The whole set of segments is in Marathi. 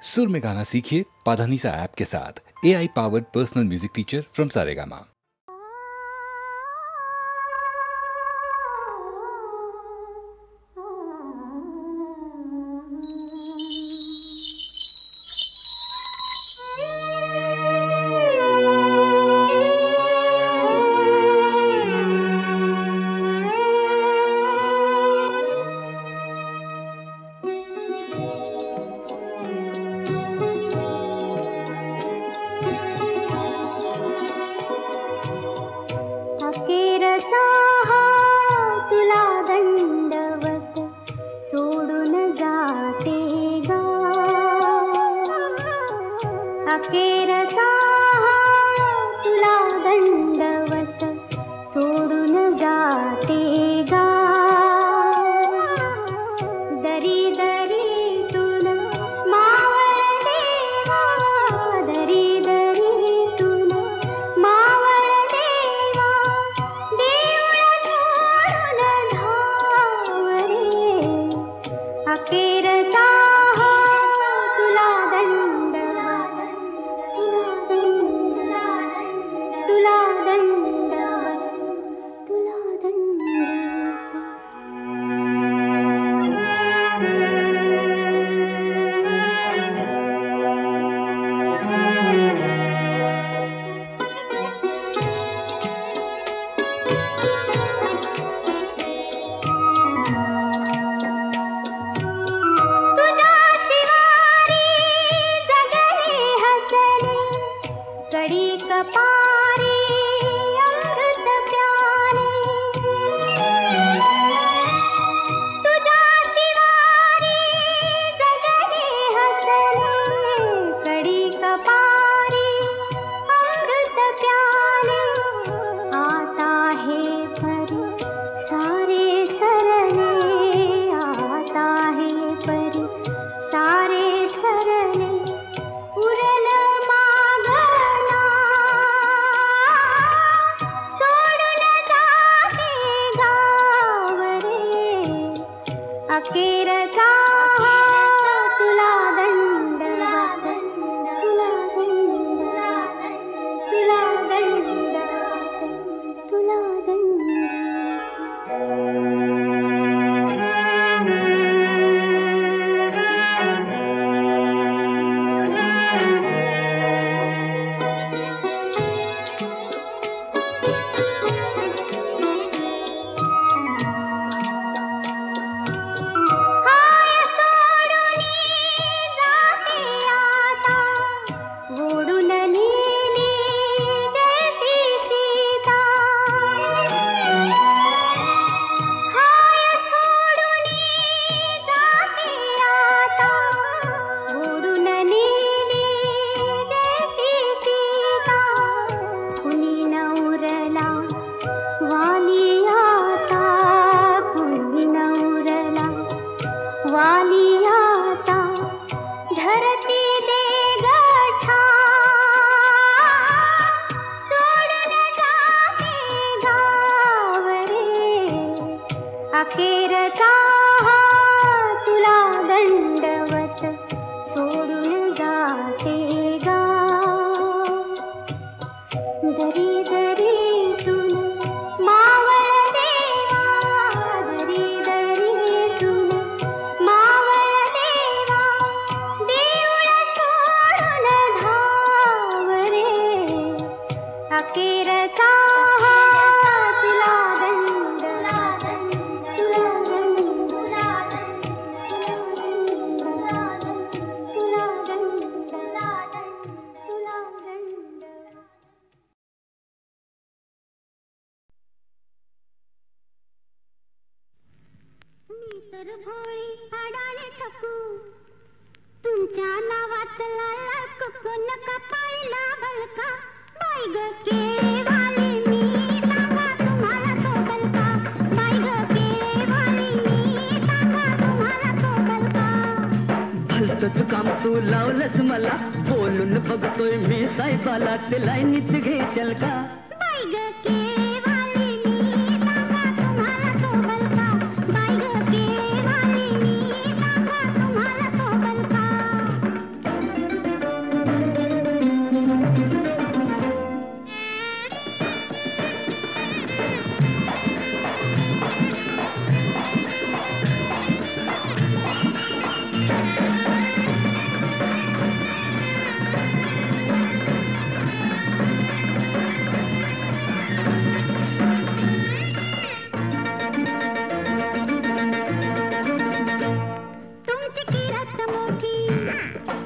सुर में गाना सीखिए पाधानीसा ऐप के साथ। AI powered personal music teacher from Saregama.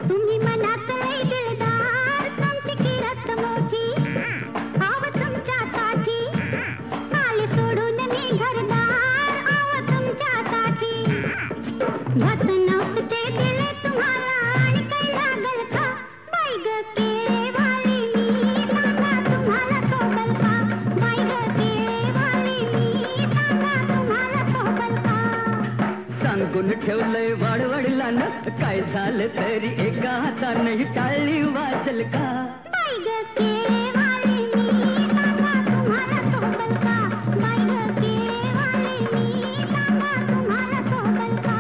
तुम्ही मनात लय दिलदार तुमची किरत मोठी आव तुमच्यासाठी आले सोडून मी घरदार आव तुमच्यासाठी घात नव्हतं ते दिले तुम्हाला आणि काही लागल का बाई ग केळेवाली मी सांगा तुम्हाला सोबल का बाई ग केळेवाली मी सांगा तुम्हाला सोबल का सांगून ठेवलंय वाडवडिलानं काय झालं तरी एका हातानं टाळी वाजल का बाई ग केळेवाली मी सांगा तुम्हाला सोबल का बाई ग केळेवाली मी सांगा तुम्हाला सोबल का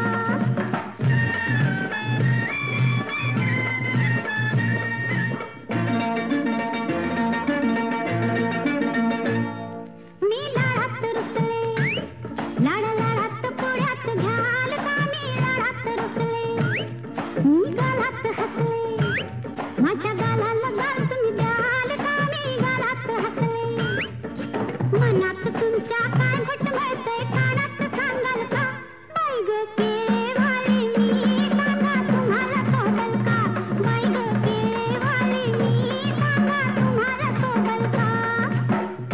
मी लाडात रुसले लाडा लाडात पुढ्यात घ्याल का मी लाडात रुसले मी गालात हसले माझ्या गालाला गाल तुम्ही द्याल का मी गालात हसले मनात तुमच्या काय घटमळतंय कानात सांगाल का बाई ग केळेवाली मी सांगा तुम्हाला सोबल का बाई ग केळेवाली मी सांगा तुम्हाला सोबल का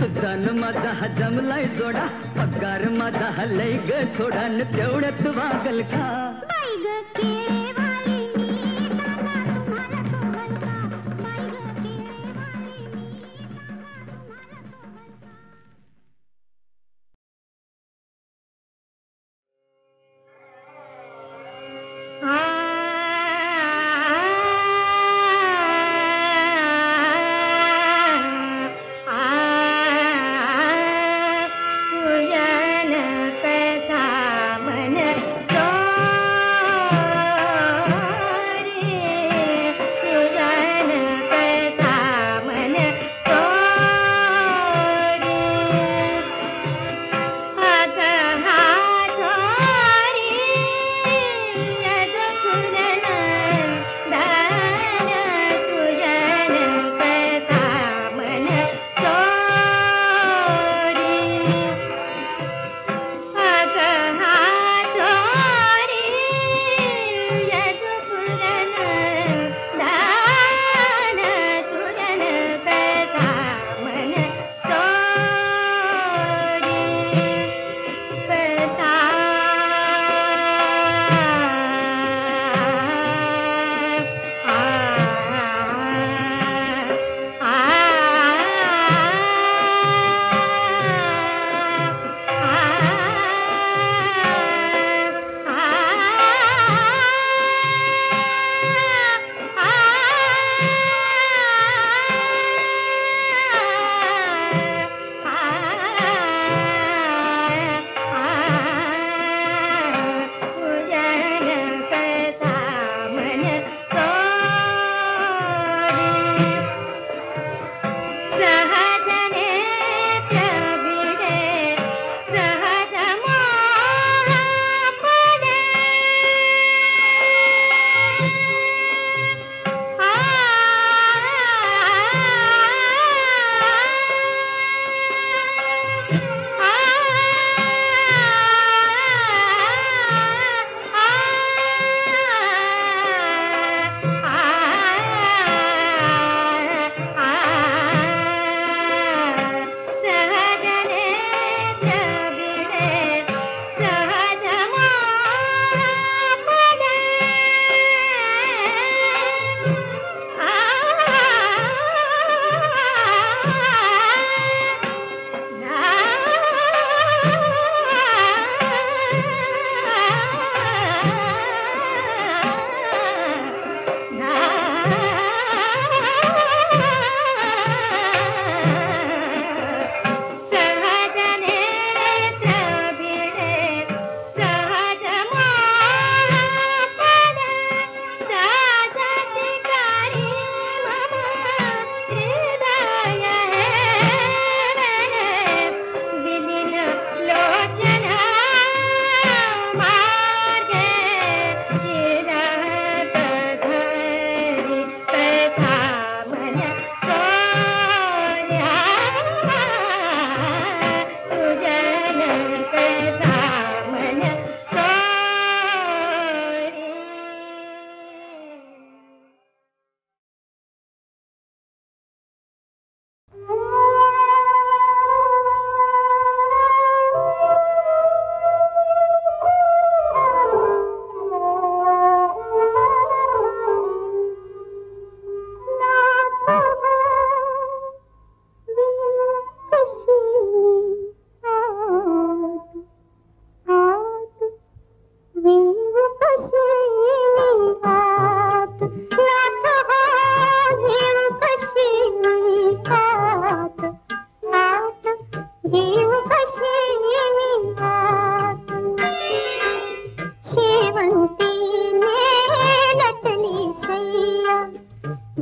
तुझा न माझा हा जमलाय जोडा पगार माझा हलय ग थोडा न तेवढ्यात वागल का बाई ग केळेवाली मी सांगा तुम्हाला सोबल का बाई ग केळेवाली मी सांगा तुम्हाला सोबल का पूजन कथा मन तो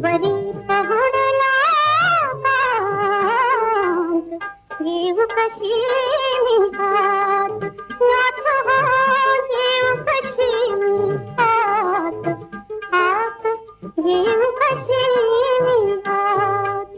वरी पहुडला कांत येऊ कशी मी हात नाथ हो येऊ कशी मी हात हात येऊ कशी मी हात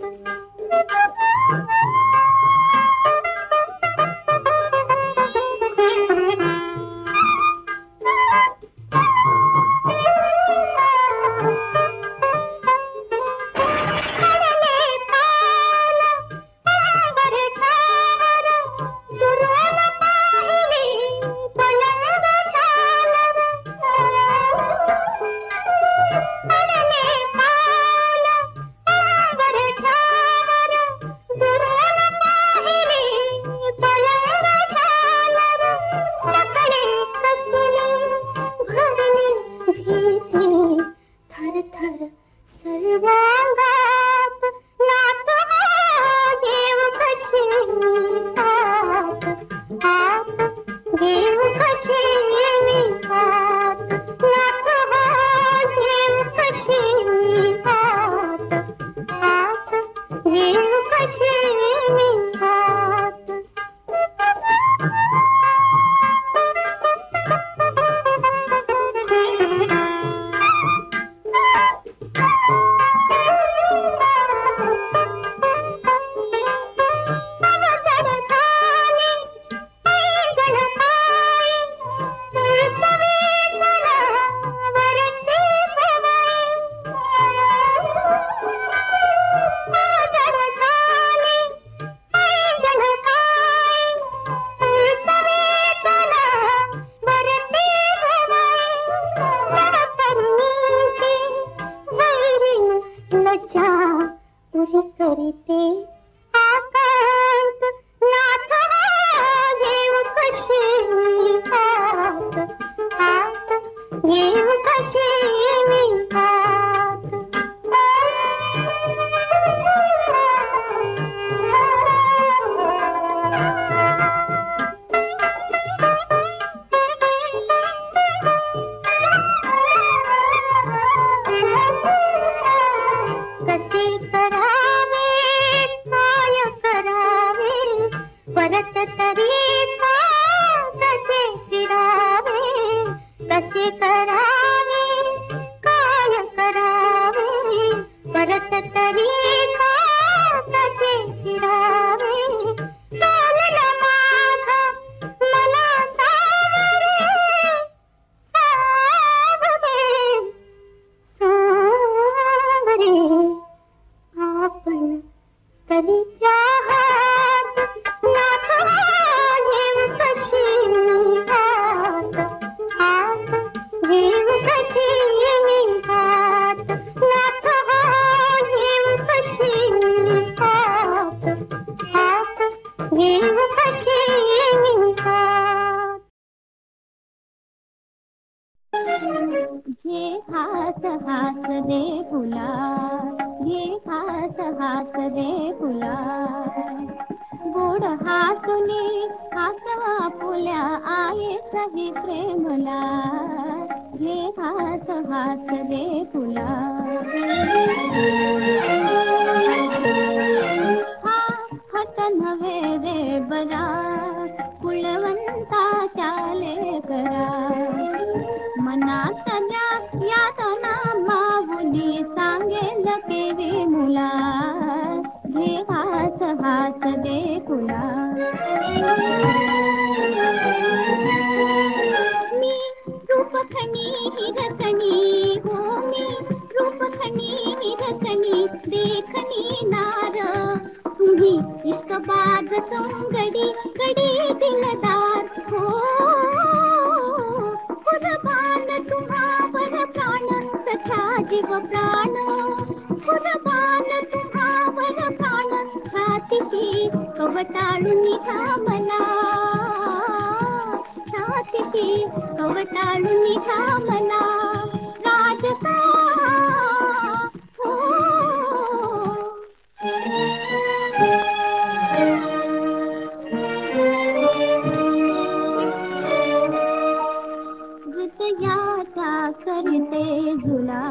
हृदयाचा करते झुला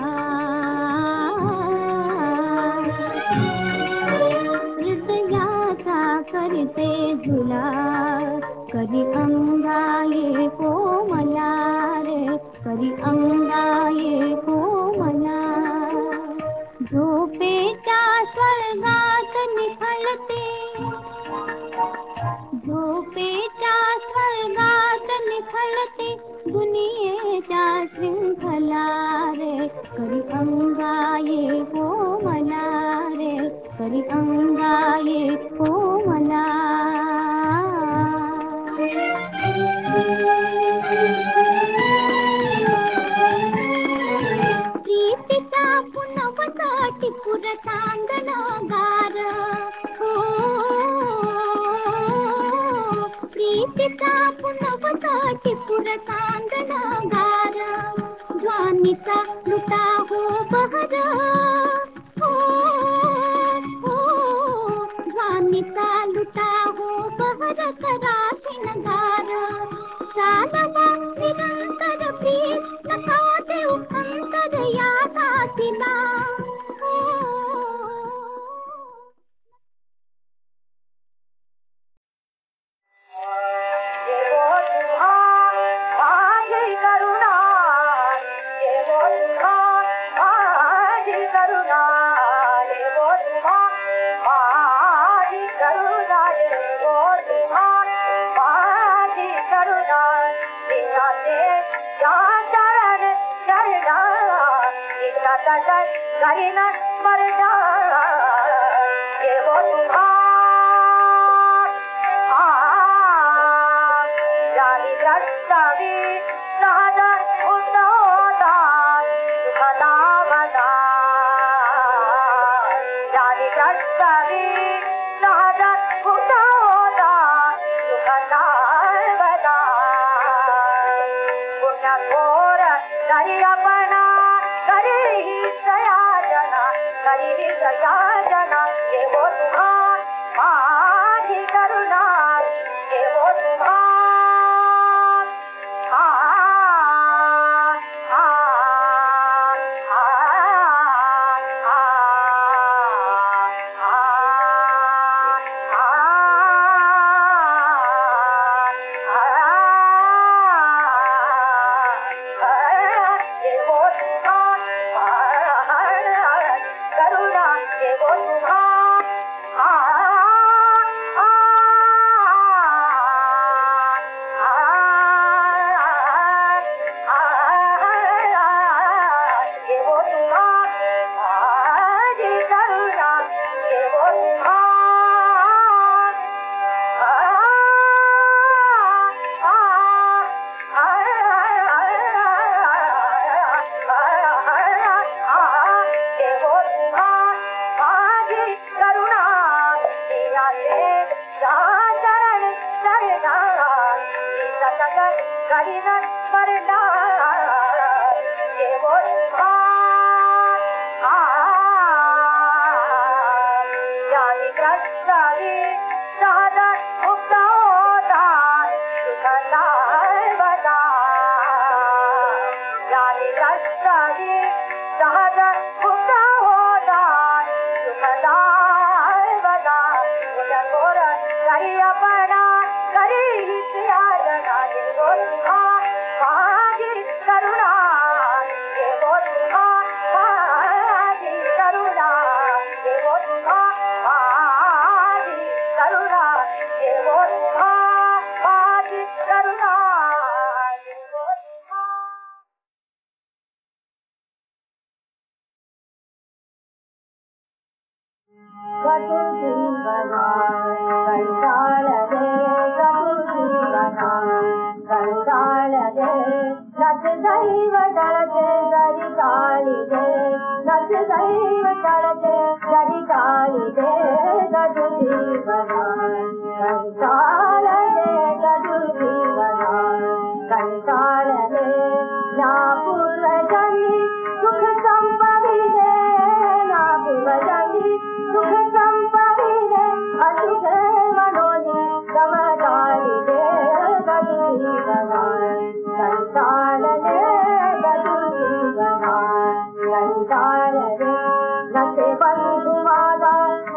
करी अंगाये कोमला रे, करी अंगाये कोमला. झोपेच्या स्वर्गात निखळते, झोपेच्या स्वर्गात निखळते दुनियेच्या शृंखला रे, करी अंगाये कोमला रे, करी अंगाये कोमला. प्रीतीचा पुनवता टिपूर सांगण गार, हो प्रीतीचा पुनवता टिपूर सांगण गार. ज्वानीचा लुटा हो बहर, हो हो ज्वानीचा लुटा हो बहर करा शिणगार. चालवा निरंतर प्रीत नका देऊ अंतर या दासीला, हो. करीना मरना ये वो जानी रस्तावी नादा उतादा सुखना बना. जानी रस्तावी नादा उतादा सुखना बना. पुण्य घोर दरिया बना सयाजना ये वो तुम्हार माझी करुणा, ये वो तुम्हार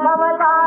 ममता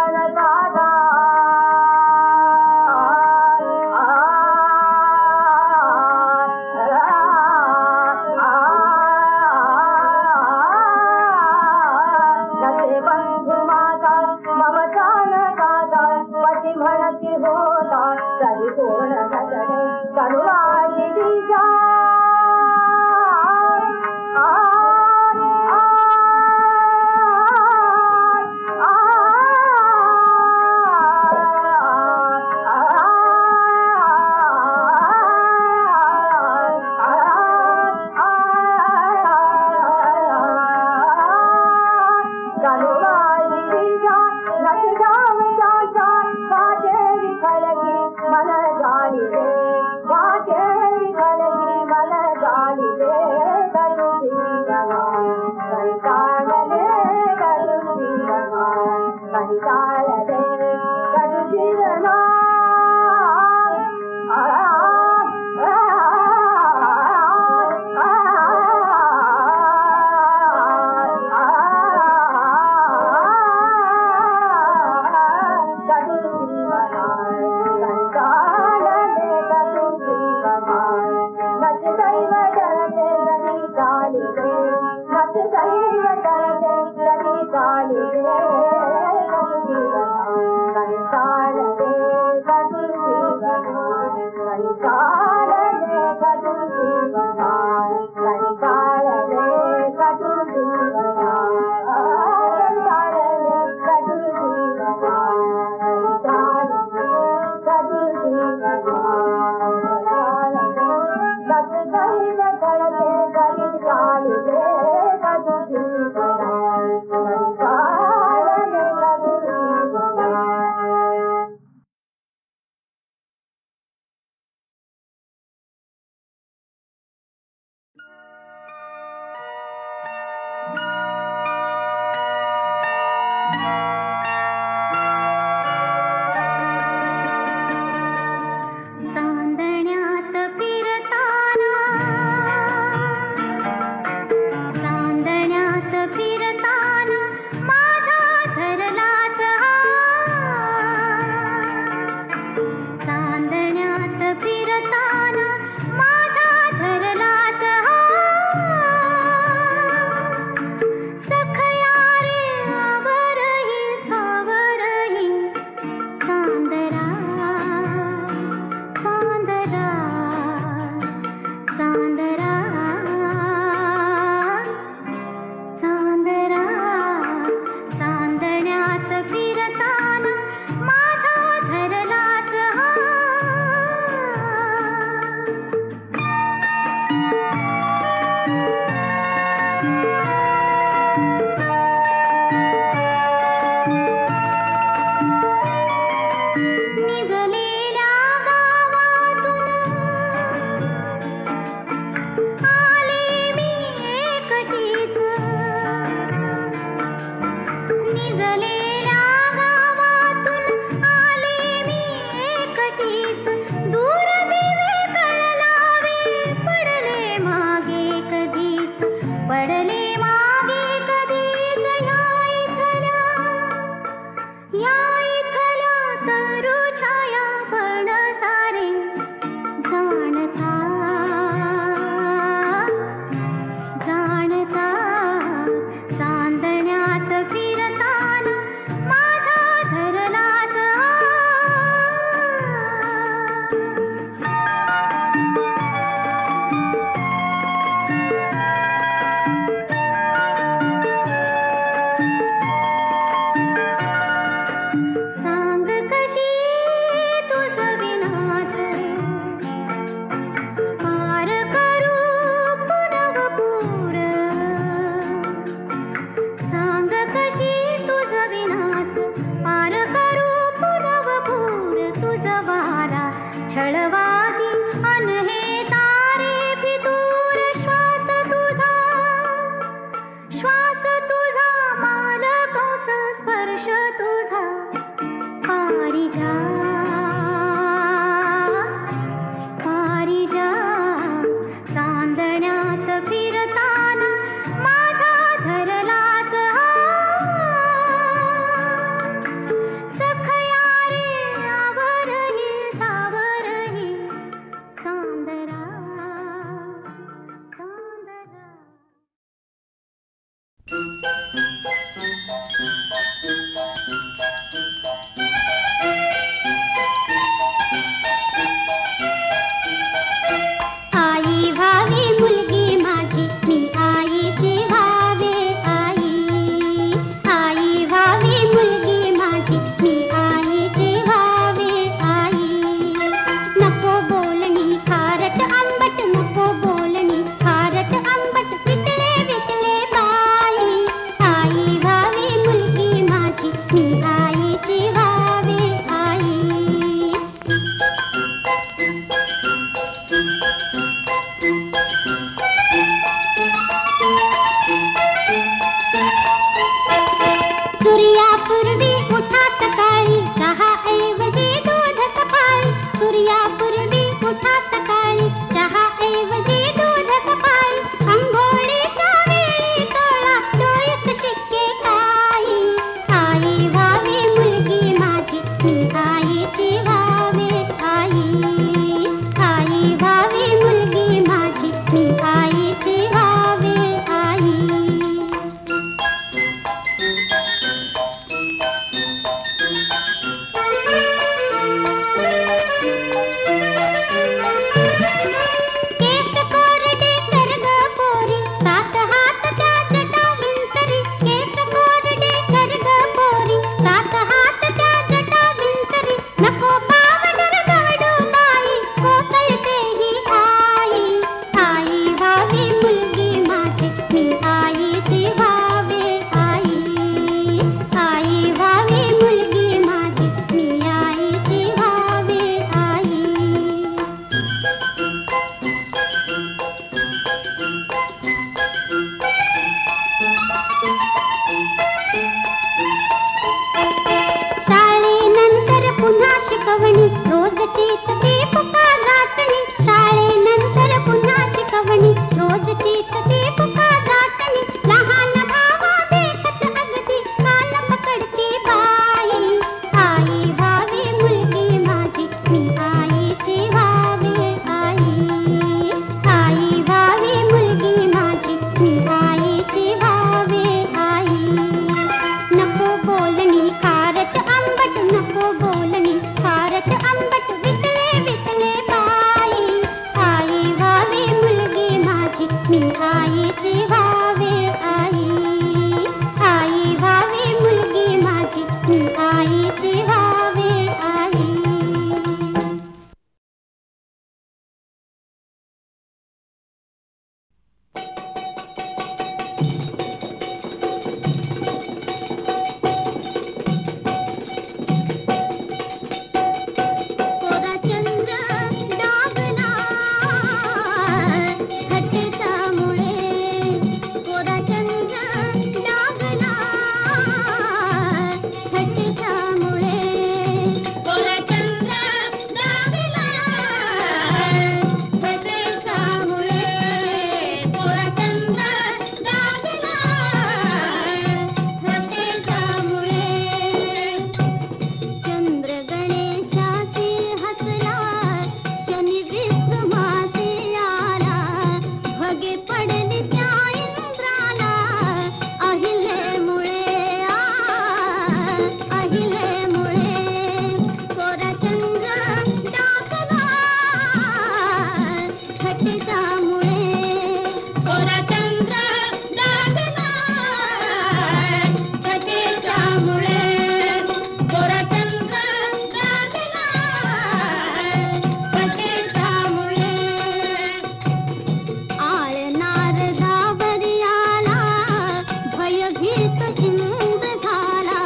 हित इंद झाला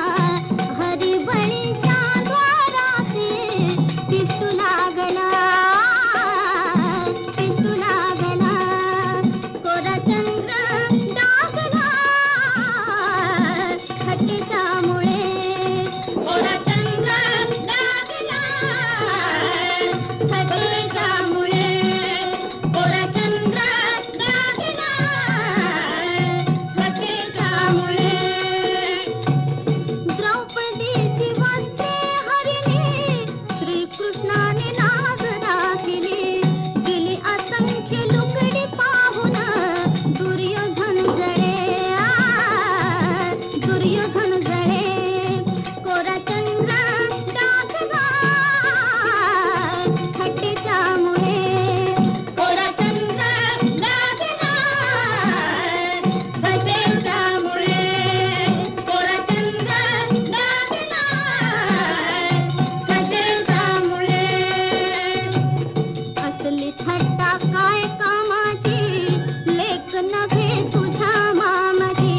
हरिबळीच्या द्वारासे तिष्ठू लागला कोरा चंद्र डागला थकेच्या मुळे कोरा चंद्र डागला थकेच्या मुळे कोरा चंद्र डागला थकेच्या मुळे द्रौपदीची वस्त्रे हरली श्रीकृष्णाने लाज राखली गेली असंख्य लुगडी पाहून दुर्योधन जळे कोरा चंद्र डागला थट्टेच्या मुळे कोरा चंद्र डागला थट्टेच्या मुळे कोरा चंद्र डागला थट्टेच्या मुळे असली थट्टा काय कामाची लेख नव्हे तुझ्या मामाची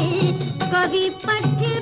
कवी पठ्य